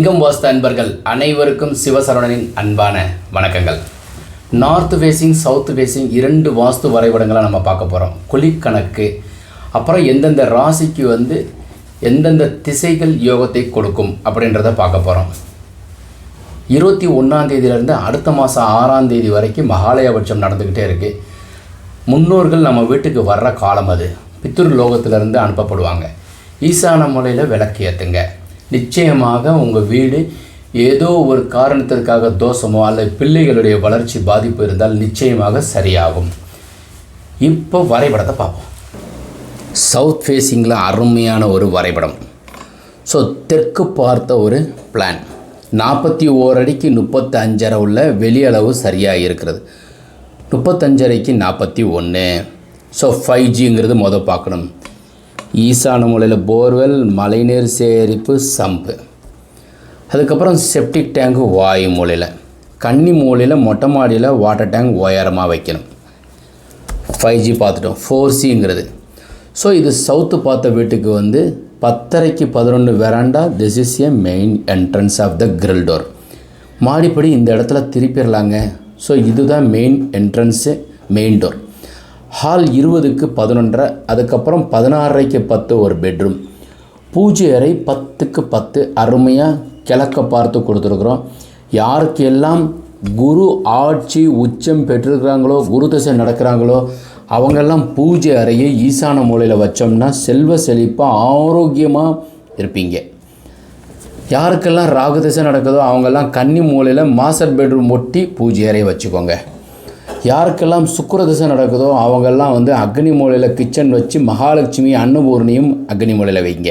லிங்கம் வாஸ்து அன்பர்கள் அனைவருக்கும் சிவசரவணனின் அன்பான வணக்கங்கள். நார்த் ஃபேஸிங், சவுத் ஃபேஸிங் 2 வாஸ்து வரைபடங்களை நம்ம பார்க்க போகிறோம். குழிக்கணக்கு, அப்புறம் எந்தெந்த ராசிக்கு எந்தெந்த திசைகள் யோகத்தை கொடுக்கும் அப்படின்றத பார்க்க போகிறோம். 21ஆம் தேதியிலேருந்து அடுத்த மாதம் 6ஆம் தேதி வரைக்கும் மகாலயபட்சம் நடந்துக்கிட்டே இருக்குது. முன்னோர்கள் நம்ம வீட்டுக்கு வர்ற காலம் அது. பித்ரு லோகத்திலிருந்து அனுப்பப்படுவாங்க. ஈசான மூலையில் விளக்கு ஏற்றுங்க. நிச்சயமாக உங்கள் வீடு ஏதோ ஒரு காரணத்திற்காக தோஷமோ அல்லது பிள்ளைகளுடைய வளர்ச்சி பாதிப்பு இருந்தால் நிச்சயமாக சரியாகும். இப்போ வரைபடத்தை பார்ப்போம். சவுத் ஃபேஸிங்கில் அருமையான ஒரு வரைபடம். ஸோ தெற்கு பார்த்த ஒரு பிளான். 41 அடிக்கு 35 உள்ள வெளியளவு சரியாக இருக்கிறது. 35 அடிக்கு 41. ஸோ 5Gங்கிறது பார்க்கணும். ஈசான மூலையில் போர்வெல், மழைநீர் சேகரிப்பு, சம்பு. அதுக்கப்புறம் செப்டிக் டேங்கு வாயு மூலையில், கன்னி மூலையில் மொட்டை மாடியில் வாட்டர் டேங்க் உயரமாக வைக்கணும். 5G பார்த்துட்டோம். 4Cங்கிறது. ஸோ இது சவுத்து பார்த்த வீட்டுக்கு 10:30க்கு 11 veranda. This is a main entrance of the grill door. மாடிப்படி இந்த இடத்துல திருப்பிடலாங்க. ஸோ இதுதான் main entrance, main door. Hall 20க்கு 11, அதுக்கப்புறம் 16:30க்கு 10 ஒரு பெட்ரூம். பூஜை அறை 10க்கு 10 அருமையாக கிழக்க பார்த்து கொடுத்துருக்குறோம். யாருக்கு எல்லாம் குரு ஆட்சி உச்சம் பெற்றிருக்கிறாங்களோ, குரு தசை நடக்கிறாங்களோ, அவங்கெல்லாம் பூஜை அறையை ஈசான மூலையில் வச்சோம்னா செல்வ செழிப்பாக ஆரோக்கியமாக இருப்பீங்க. யாருக்கெல்லாம் ராகு தசை நடக்குதோ அவங்கெல்லாம் கன்னி மூலையில் மாஸ்டர் பெட்ரூம் ஒட்டி பூஜை அறையை வச்சுக்கோங்க. யாருக்கெல்லாம் சுக்கிர தசை நடக்குதோ அவங்கெல்லாம் அக்னி மூலையில் கிச்சன் வச்சு மகாலட்சுமி அன்னபூர்ணியும் அக்னி மூலையில் வைங்க.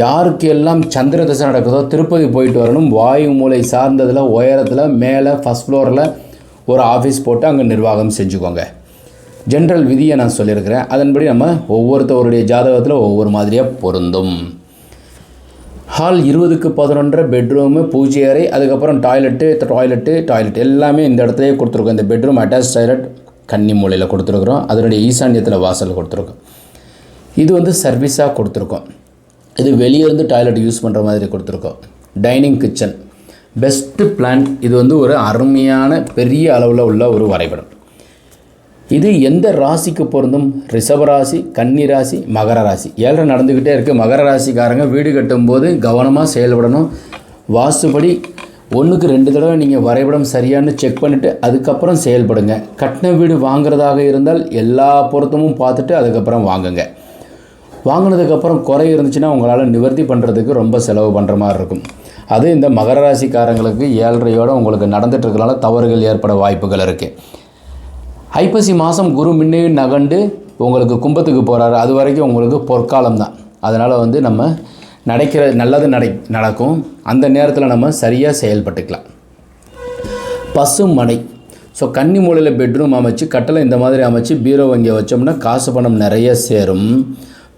யாருக்கு எல்லாம் சந்திர தசை நடக்குதோ திருப்பதி போயிட்டு வரணும். வாயு மூலை சார்ந்ததில் உயரத்தில் மேலே ஃபஸ்ட் ஃப்ளோரில் ஒரு ஆஃபீஸ் போட்டு அங்கே நிர்வாகம் செஞ்சுக்கோங்க. ஜென்ரல் விதியை நான் சொல்லியிருக்கிறேன். அதன்படி நம்ம ஒவ்வொருத்தவருடைய ஜாதகத்தில் ஒவ்வொரு மாதிரியாக பொருந்தும். ஹால் 20க்கு 11 பெட்ரூமு, பூஜை அறை, அதுக்கப்புறம் டாய்லெட்டு எல்லாமே இந்த இடத்துலையே கொடுத்துருக்கோம். இந்த பெட்ரூம் அட்டாச் டாய்லெட் கன்னி மூலையில் கொடுத்துருக்குறோம். அதனுடைய ஈசான்யத்தில் வாசல் கொடுத்துருக்கோம். இது சர்வீஸாக கொடுத்துருக்கோம். இது வெளியே இருந்து டாய்லெட் யூஸ் பண்ணுற மாதிரி கொடுத்துருக்கோம். Dining kitchen best plan. இது ஒரு அருமையான பெரிய அளவில் உள்ள ஒரு வரைபடம். இது எந்த ராசிக்கு பொருந்தும்? ரிஷபராசி, கன்னி ராசி, மகர ராசி. 7 நடந்துக்கிட்டே இருக்குது. மகர ராசிக்காரங்க வீடு கட்டும்போது கவனமாக செயல்படணும். வாஸ்துபடி 1க்கு 2 தடவை நீங்கள் வரைபடம் சரியானு செக் பண்ணிவிட்டு அதுக்கப்புறம் செயல்படுங்க. கட்டின வீடு வாங்குறதாக இருந்தால் எல்லா பொருத்தமும் பார்த்துட்டு அதுக்கப்புறம் வாங்குங்க. வாங்கினதுக்கப்புறம் குறை இருந்துச்சுன்னா உங்களால் நிவர்த்தி பண்ணுறதுக்கு ரொம்ப செலவு பண்ணுற மாதிரி இருக்கும். அது இந்த மகர ராசிக்காரங்களுக்கு 7:30யோடு உங்களுக்கு நடந்துகிட்ருக்கனால தவறுகள் ஏற்பட வாய்ப்புகள் இருக்குது. ஐப்பசி மாதம் குரு முன்னே நகண்டு உங்களுக்கு கும்பத்துக்கு போகிறாரு. அது வரைக்கும் உங்களுக்கு பொற்காலம் தான். அதனால் நம்ம நல்லது நடக்கும். அந்த நேரத்தில் நம்ம சரியாக செயல்பட்டுக்கலாம். பசுமனை. ஸோ கன்னி மூலையில் பெட்ரூம் அமைச்சு, கட்டளை இந்த மாதிரி அமைச்சு பீரோ இங்கே வச்சோம்னா காசு பணம் நிறைய சேரும்.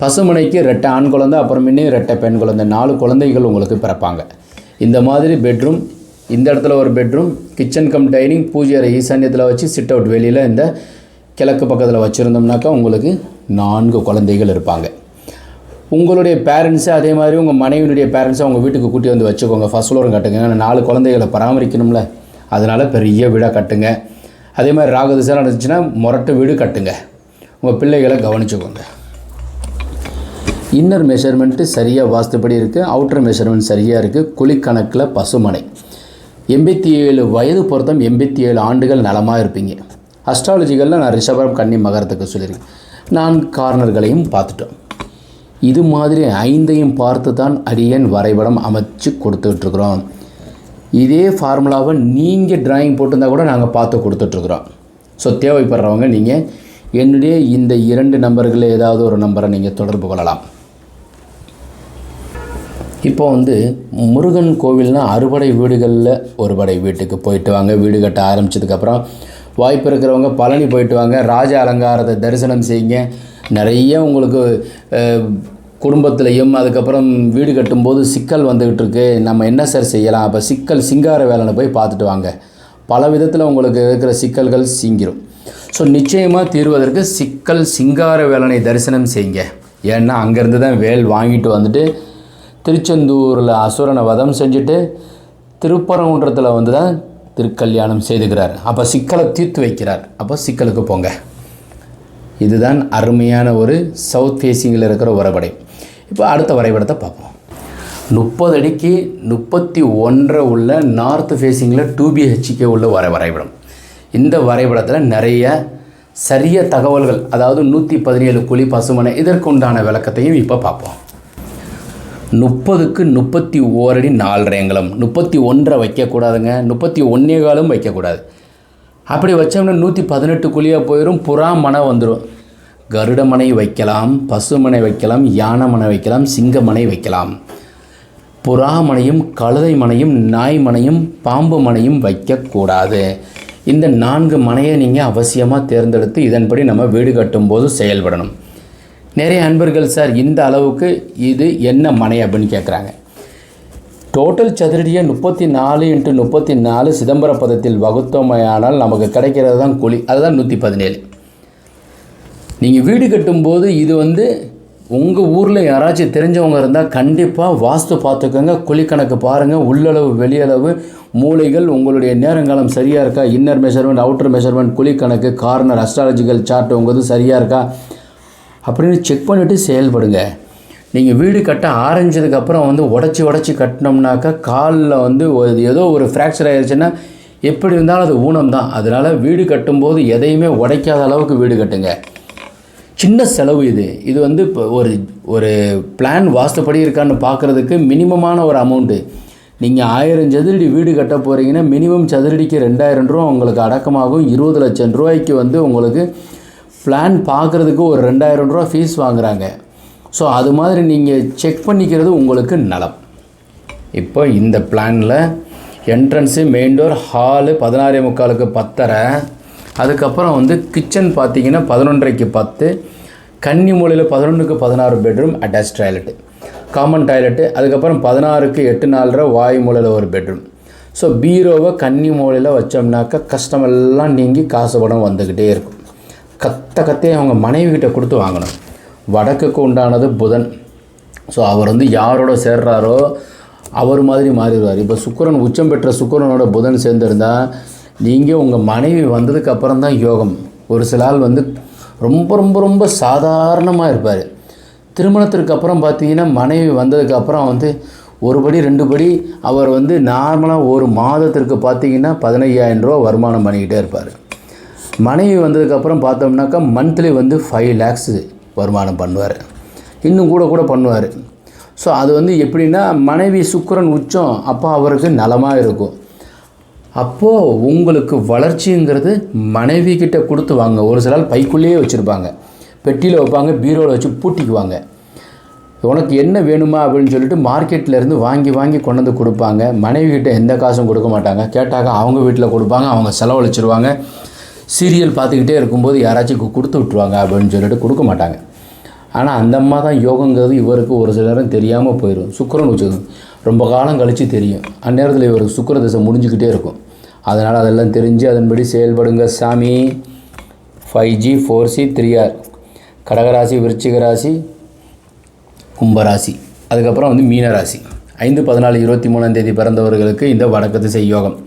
பசுமனைக்கு 2 ஆண் குழந்தை, அப்புறம் முன்னே 2 பெண் குழந்தை, 4 குழந்தைகள் உங்களுக்கு பிறப்பாங்க. இந்த மாதிரி பெட்ரூம், இந்த இடத்துல ஒரு பெட்ரூம், கிச்சன் கம் டைனிங், பூஜை அறை ஈசான்யத்தில் வச்சு சிட் அவுட் வெளியில் இந்த கிழக்கு பக்கத்தில் வச்சுருந்தோம்னாக்கா உங்களுக்கு 4 குழந்தைகள் இருப்பாங்க. உங்களுடைய பேரண்ட்ஸு அதே மாதிரி உங்கள் மனைவியுடைய பேரண்ட்ஸை உங்கள் வீட்டுக்கு கூட்டி வச்சுக்கோங்க. ஃபர்ஸ்ட் ஃப்ளோரும் கட்டுங்க. 4 குழந்தைகளை பராமரிக்கணும்ல, அதனால் பெரிய வீடாக கட்டுங்க. அதே மாதிரி ராகுதிசை நடந்துச்சுன்னா முரட்டு வீடு கட்டுங்க. உங்கள் பிள்ளைகளை கவனிச்சுக்கோங்க. இன்னர் மெஷர்மெண்ட்டு சரியாக வாஸ்துப்படி இருக்குது. அவுட்டர் மெஷர்மெண்ட் சரியாக இருக்குது. குழிக்கணக்கில் பசுமனை. 87 வயது பொருத்தம், 87 ஆண்டுகள் நலமாக இருப்பீங்க. அஸ்ட்ராலஜிகளில் நான் ரிஷபம், கன்னி, மகரத்துக்கு சொல்லியிருக்கேன். 4 கார்னர்களையும் பார்த்துட்டோம். இது மாதிரி 5ஐயும் பார்த்து தான் அடியன் வரைபடம் அமைச்சு கொடுத்துட்ருக்குறோம். இதே ஃபார்முலாவை நீங்கள் டிராயிங் போட்டிருந்தால் கூட நாங்கள் பார்த்து கொடுத்துட்ருக்குறோம். ஸோ தேவைப்படுறவங்க நீங்கள் என்னுடைய இந்த 2 நம்பர்களில் ஏதாவது ஒரு நம்பரை நீங்கள் தொடர்பு கொள்ளலாம். இப்போ முருகன் கோவில்னால் அறுபடை வீடுகளில் ஒரு படை வீட்டுக்கு போயிட்டு வாங்க. வீடு கட்ட ஆரம்பித்ததுக்கப்புறம் வாய்ப்பு இருக்கிறவங்க பழனி போயிட்டு வாங்க. ராஜ அலங்காரத்தை தரிசனம் செய்யுங்க. நிறைய உங்களுக்கு குடும்பத்திலையும் அதுக்கப்புறம் வீடு கட்டும்போது சிக்கல் வந்துக்கிட்டு இருக்கு, நம்ம என்ன சார் செய்யலாம்? அப்போ சிங்கார வேலனை போய் பார்த்துட்டு வாங்க. பல விதத்தில் உங்களுக்கு இருக்கிற சிக்கல்கள் சீங்கிரும். ஸோ நிச்சயமாக தீர்வதற்கு சிங்கார வேலனை தரிசனம் செய்யுங்க. ஏன்னா அங்கேருந்து தான் வேல் வாங்கிட்டு திருச்செந்தூரில் அசுரனை வதம் செஞ்சுட்டு திருப்பரங்குன்றத்தில் வந்து தான் திருக்கல்யாணம் செய்துக்கிறார். அப்போ சிக்கலை தீர்த்து வைக்கிறார். அப்போ சிக்கலுக்கு போங்க. இதுதான் அருமையான ஒரு சவுத் ஃபேஸிங்கில் இருக்கிற வரைபடம். இப்போ அடுத்த வரைபடத்தை பார்ப்போம். 30 அடிக்கு 31 உள்ள நார்த் ஃபேஸிங்கில் 2BHK உள்ள வரைபடம். இந்த வரைபடத்தில் நிறைய சரிய தகவல்கள், அதாவது 117 குழி பசுமனை, இதற்கு உண்டான விளக்கத்தையும் இப்போ பார்ப்போம். 30க்கு 31 அடி 4 அங்குலம், 31 வைக்கக்கூடாதுங்க, 31 வைக்கக்கூடாது. அப்படி வச்சோம்னா 118 குழியாக போயிடும், புறா மனை வந்துடும். கருட மனை வைக்கலாம், பசுமனை வைக்கலாம், யானை மனை வைக்கலாம், சிங்க மனை வைக்கலாம். புறா மனையும் கழுதை மனையும் நாய் மனையும் பாம்பு மனையும் வைக்கக்கூடாது. இந்த 4 மனையை நீங்கள் அவசியமாக தேர்ந்தெடுத்து இதன்படி நம்ம வீடு கட்டும்போது செயல்படணும். நிறைய அன்பர்கள், சார் இந்த அளவுக்கு இது என்ன மனை அப்படின்னு கேட்குறாங்க. டோட்டல் சதுரடியை 34x34 சிதம்பர பதத்தில் வகுத்தோமையானால் நமக்கு கிடைக்கிறது தான் குழி, அதுதான் 117. நீங்கள் வீடு கட்டும்போது இது வந்து உங்கள் ஊரில் யாராச்சும் தெரிஞ்சவங்க இருந்தால் கண்டிப்பாக வாஸ்து பார்த்துக்கோங்க, குழி கணக்கு பாருங்கள், உள்ளளவு வெளியளவு மூலைகள், உங்களுடைய நேரங்காலம் சரியாக இருக்கா, இன்னர் மெஷர்மெண்ட் அவுட்டர் மெஷர்மெண்ட், குழி கணக்கு, கார்னர், அஸ்ட்ராலஜிக்கல் சார்ட் உங்களது சரியாக இருக்கா அப்படின்னு செக் பண்ணிவிட்டு செயல்படுங்க. நீங்கள் வீடு கட்ட ஆரம்பிச்சதுக்கப்புறம் வந்து உடச்சி கட்டினோம்னாக்கா காலில் வந்து ஏதோ ஒரு ஃப்ராக்சர் ஆகிடுச்சுன்னா எப்படி இருந்தாலும் அது ஊனம் தான். அதனால் வீடு கட்டும்போது எதையுமே உடைக்காத அளவுக்கு வீடு கட்டுங்க. சின்ன செலவு இது வந்து இப்போ ஒரு பிளான் வாஸ்துப்படி இருக்கான்னு பார்க்குறதுக்கு மினிமமான ஒரு அமௌண்ட்டு. நீங்கள் 1000 சதுரடி வீடு கட்ட போகிறீங்கன்னா மினிமம் சதுரடிக்கு 2000 ரூபா உங்களுக்கு அடக்கமாகும். 20 லட்சம் ரூபாய்க்கு வந்து உங்களுக்கு பிளான் பார்க்குறதுக்கு ஒரு 2000 ரூபா ஃபீஸ் வாங்குகிறாங்க. ஸோ அது மாதிரி நீங்கள் செக் பண்ணிக்கிறது உங்களுக்கு நலம். இப்போ இந்த பிளானில் என்ட்ரன்ஸு, மெயின் டோர், ஹாலு 16:45க்கு 10:30, அதுக்கப்புறம் வந்து கிச்சன் பார்த்தீங்கன்னா 11:30க்கு 10, கன்னி மூலையில் 11க்கு 16 bedroom, attach toilet, common toilet, அதுக்கப்புறம் 16க்கு 8 4 வாயு மூலையில் ஒரு பெட்ரூம். ஸோ பீரோவை கன்னி மூலையில் வச்சோம்னாக்கா கஷ்டமெல்லாம் நீங்கி காசு படம் வந்துக்கிட்டே இருக்கும். கத்தையே அவங்க மனைவிக்கிட்ட கொடுத்து வாங்கணும். வடக்குக்கு உண்டானது புதன். ஸோ அவர் வந்து யாரோட சேர்றாரோ அவர் மாதிரி மாறிடுவார். இப்போ சுக்கிரன் உச்சம் பெற்ற சுக்கிரனோட புதன் சேர்ந்துருந்தால் நீங்கள் உங்கள் மனைவி வந்ததுக்கப்புறம் தான் யோகம். ஒரு சில ஆள் வந்து ரொம்ப ரொம்ப ரொம்ப சாதாரணமாக இருப்பார். திருமணத்திற்கு அப்புறம் பார்த்தீங்கன்னா மனைவி வந்ததுக்கப்புறம் வந்து ஒரு படி 2 படி அவர் வந்து நார்மலாக ஒரு மாதத்திற்கு பார்த்தீங்கன்னா 15,000 ரூபா வருமானம் பண்ணிக்கிட்டே இருப்பார். மனைவி வந்ததுக்கப்புறம் பார்த்தோம்னாக்கா மந்த்லி வந்து 5 lakhs வருமானம் பண்ணுவார், இன்னும் கூட பண்ணுவார். ஸோ அது வந்து எப்படின்னா மனைவி சுக்கிரன் உச்சம், அப்போ அவருக்கு நலமாக இருக்கும். அப்போது உங்களுக்கு வளர்ச்சிங்கிறது மனைவி கிட்ட கொடுத்து வாங்க. ஒரு சில ஆள் பைக்குள்ளேயே வச்சுருப்பாங்க, பெட்டியில் வைப்பாங்க, பீரோவில் வச்சு பூட்டிக்குவாங்க. உனக்கு என்ன வேணுமா அப்படின்னு சொல்லிட்டு மார்க்கெட்லேருந்து வாங்கி கொண்டு வந்து கொடுப்பாங்க. மனைவி கிட்ட எந்த காசும் கொடுக்க மாட்டாங்க. கேட்டாக்க அவங்க வீட்டில் கொடுப்பாங்க, அவங்க செலவழிச்சிருவாங்க. சீரியல் பார்த்துக்கிட்டே இருக்கும்போது யாராச்சும் கொடுத்து விட்ருவாங்க அப்படின்னு சொல்லிட்டு கொடுக்க மாட்டாங்க. ஆனால் அந்த அம்மா தான் யோகங்கிறது இவருக்கு ஒரு சிலரும் தெரியாமல் போயிடும். சுக்கிரன் உச்சம் ரொம்ப காலம் கழித்து தெரியும். அந்நேரத்தில் இவருக்கு சுக்கிர திசை முடிஞ்சிக்கிட்டே இருக்கும். அதனால் அதெல்லாம் தெரிஞ்சு அதன்படி செயல்படுங்க சாமி. 5G 4C 3R, கடகராசி, விருச்சிக ராசி, கும்பராசி, அதுக்கப்புறம் வந்து மீனராசி. 5/14/23 பிறந்தவர்களுக்கு இந்த வடக்கு திசை யோகம்.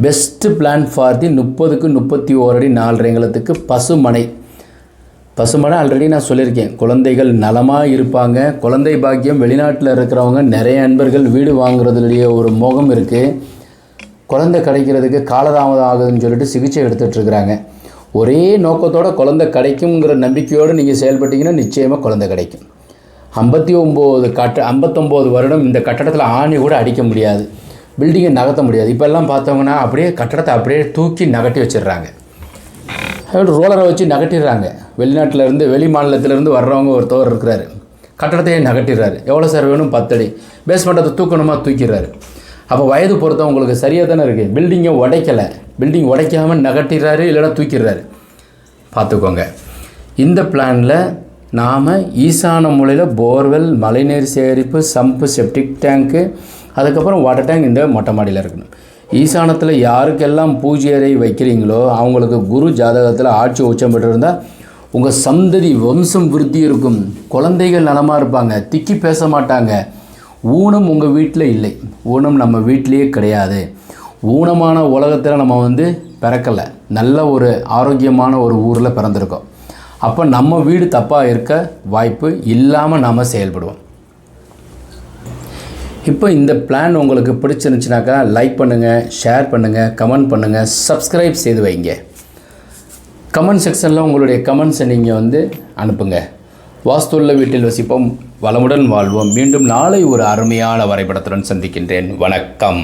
பெஸ்ட்டு பிளான் ஃபார் தி 30க்கு 31 அடி 4 அங்குலத்துக்கு பசுமனை ஆல்ரெடி நான் சொல்லியிருக்கேன். குழந்தைகள் நலமாக இருப்பாங்க. குழந்தை பாக்கியம் வெளிநாட்டில் இருக்கிறவங்க நிறைய நண்பர்கள் வீடு வாங்குறதுலேயே ஒரு மோகம் இருக்குது. குழந்தை கிடைக்கிறதுக்கு காலதாமதம் ஆகுதுன்னு சொல்லிட்டு சிகிச்சை எடுத்துகிட்ருக்குறாங்க. ஒரே நோக்கத்தோட குழந்தை கிடைக்குங்கிற நம்பிக்கையோடு நீங்கள் செயல்பட்டீங்கன்னா நிச்சயமாக குழந்தை கிடைக்கும். 59 வருடம் இந்த கட்டடத்தில் ஆணி கூட அடிக்க முடியாது, பில்டிங்கை நகர்த்த முடியாது. இப்போல்லாம் பார்த்தவங்கன்னா அப்படியே கட்டடத்தை அப்படியே தூக்கி நகட்டி வச்சிடுறாங்க, ரோலரை வச்சு நகட்டிடுறாங்க. வெளிநாட்டிலேருந்து வெளி மாநிலத்திலேருந்து வர்றவங்க ஒருத்தவர் இருக்கிறாரு, கட்டடத்தையே நகட்டிடுறாரு. எவ்வளோ சார் வேணும்? 10 அடி. பேஸ்மெண்ட்டை தூக்கணுமா தூக்கிடுறாரு. அப்போ வயது பொறுத்தவங்க உங்களுக்கு சரியாக தானே இருக்குது. பில்டிங்கை உடைக்கலை, பில்டிங் உடைக்காமல் நகட்டிடுறாரு, இல்லைனா தூக்கிடுறாரு. பார்த்துக்கோங்க. இந்த பிளானில் நாம் ஈசான மூலையில் போர்வெல், மழைநீர் சேகரிப்பு, சம்பு, செப்டிக் டேங்க்கு, அதுக்கப்புறம் வாட்டர் டேங்க் இந்த மொட்டை மாடியில் இருக்கணும். ஈசானத்தில் யாருக்கெல்லாம் பூஜை அறை வைக்கிறீங்களோ அவங்களுக்கு குரு ஜாதகத்தில் ஆட்சி உச்சம் பெற்றிருந்தால் உங்கள் சந்ததி வம்சம் விருத்தி இருக்கும். குழந்தைகள் நலமாக இருப்பாங்க, திக்கி பேச மாட்டாங்க, ஊனம் உங்கள் வீட்டில் இல்லை, ஊனம் நம்ம வீட்டிலேயே கிடையாது. ஊனமான உலகத்தில் நம்ம வந்து பிறக்கலை, நல்ல ஒரு ஆரோக்கியமான ஒரு ஊரில் பிறந்திருக்கோம். அப்போ நம்ம வீடு தப்பாக இருக்க வாய்ப்பு இல்லாமல் நாம் செயல்படுவோம். இப்போ இந்த பிளான் உங்களுக்கு பிடிச்சிருந்துச்சுனாக்கா லைக் பண்ணுங்கள், ஷேர் பண்ணுங்கள், கமெண்ட் பண்ணுங்கள், சப்ஸ்கிரைப் செய்து வைங்க. கமெண்ட் செக்ஷனில் உங்களுடைய கமெண்ட்ஸை நீங்கள் வந்து அனுப்புங்க. வாஸ்துள்ள வீட்டில் வசிப்போம், வளமுடன் வாழ்வோம். மீண்டும் நாளை ஒரு அருமையான வரைபடத்துடன் சந்திக்கின்றேன். வணக்கம்.